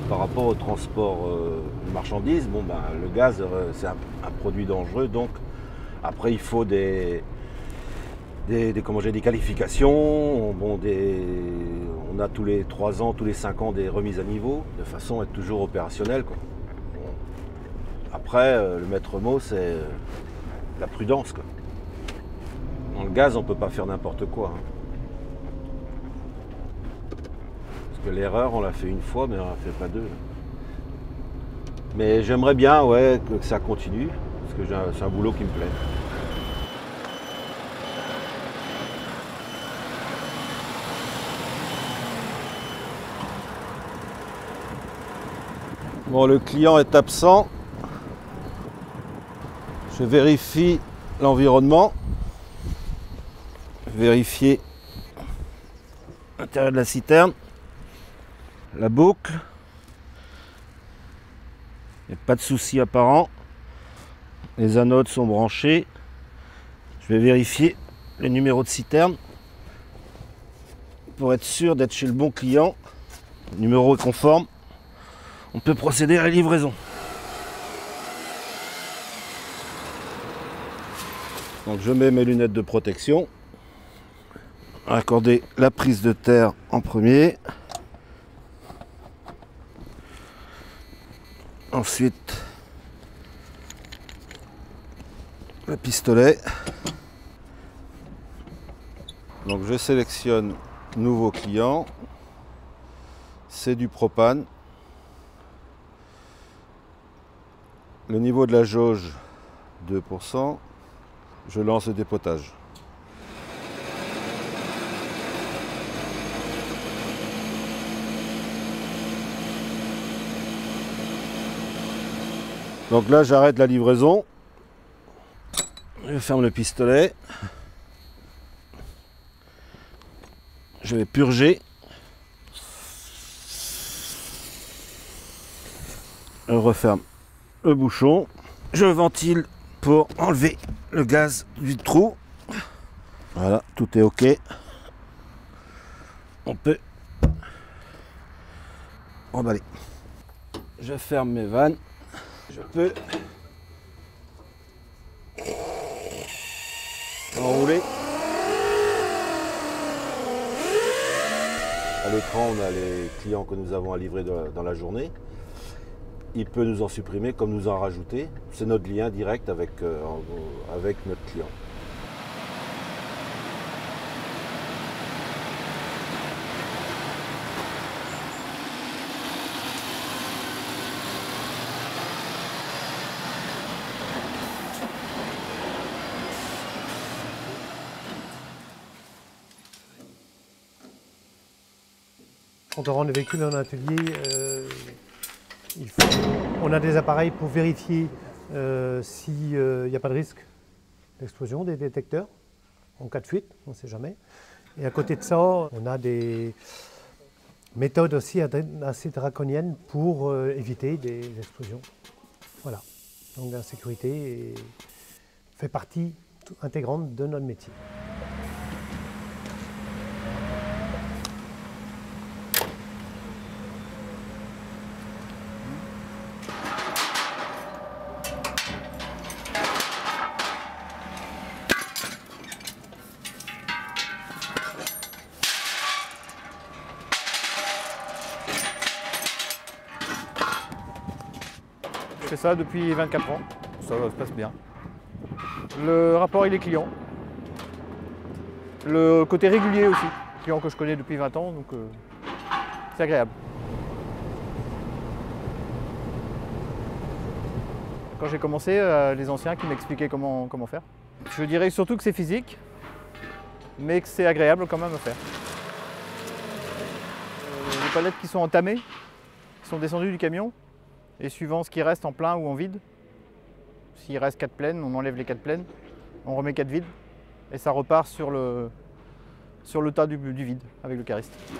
Par rapport au transport de marchandises, bon, ben, le gaz, c'est un produit dangereux, donc après il faut des qualifications. Bon, on a tous les 3 ans, tous les 5 ans des remises à niveau, de façon à être toujours opérationnel, quoi. Bon. Après, le maître mot, c'est la prudence, quoi. Dans le gaz, on ne peut pas faire n'importe quoi, hein. Parce que l'erreur, on l'a fait une fois, mais on ne la fait pas deux. Mais j'aimerais bien, ouais, que ça continue, parce que c'est un boulot qui me plaît. Bon, le client est absent. Je vérifie l'environnement. Vérifier l'intérieur de la citerne. La boucle. Il n'y a pas de souci apparent. Les anodes sont branchées. Je vais vérifier le numéro de citerne pour être sûr d'être chez le bon client. Le numéro est conforme. On peut procéder à la livraison. Donc je mets mes lunettes de protection. Accorder la prise de terre en premier. Ensuite, le pistolet. Donc je sélectionne nouveau client. C'est du propane. Le niveau de la jauge, 2%. Je lance le dépotage. Donc là, j'arrête la livraison. Je ferme le pistolet. Je vais purger. Je referme le bouchon. Je ventile pour enlever le gaz du trou. Voilà, tout est OK. On peut emballer. Je ferme mes vannes. Je peux enrouler. À l'écran, on a les clients que nous avons à livrer dans la journée. Il peut nous en supprimer comme nous en rajouter. C'est notre lien direct avec notre client. Quand on rend le véhicule en atelier, on a des appareils pour vérifier s'il n'y a pas de risque d'explosion, des détecteurs, en cas de fuite, on ne sait jamais. Et à côté de ça, on a des méthodes aussi assez draconiennes pour éviter des explosions. Voilà, donc la sécurité fait partie intégrante de notre métier. Je fais ça depuis 24 ans, ça se passe bien. Le rapport avec les clients, le côté régulier aussi, client que je connais depuis 20 ans, donc c'est agréable. Quand j'ai commencé, les anciens qui m'expliquaient comment faire. Je dirais surtout que c'est physique, mais que c'est agréable quand même à faire. Les palettes qui sont entamées, qui sont descendues du camion, et suivant ce qui reste en plein ou en vide, s'il reste 4 pleines, on enlève les 4 pleines, on remet 4 vides, et ça repart sur le tas du vide avec le cariste. Il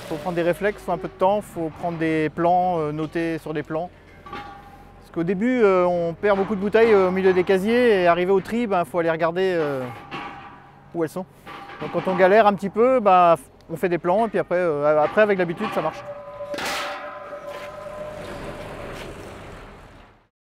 faut prendre des réflexes, il faut un peu de temps, il faut prendre des plans, noter sur des plans. Parce qu'au début, on perd beaucoup de bouteilles au milieu des casiers, et arrivé au tri, il faut aller regarder où elles sont. Donc quand on galère un petit peu, on fait des plans, et puis après avec l'habitude, ça marche.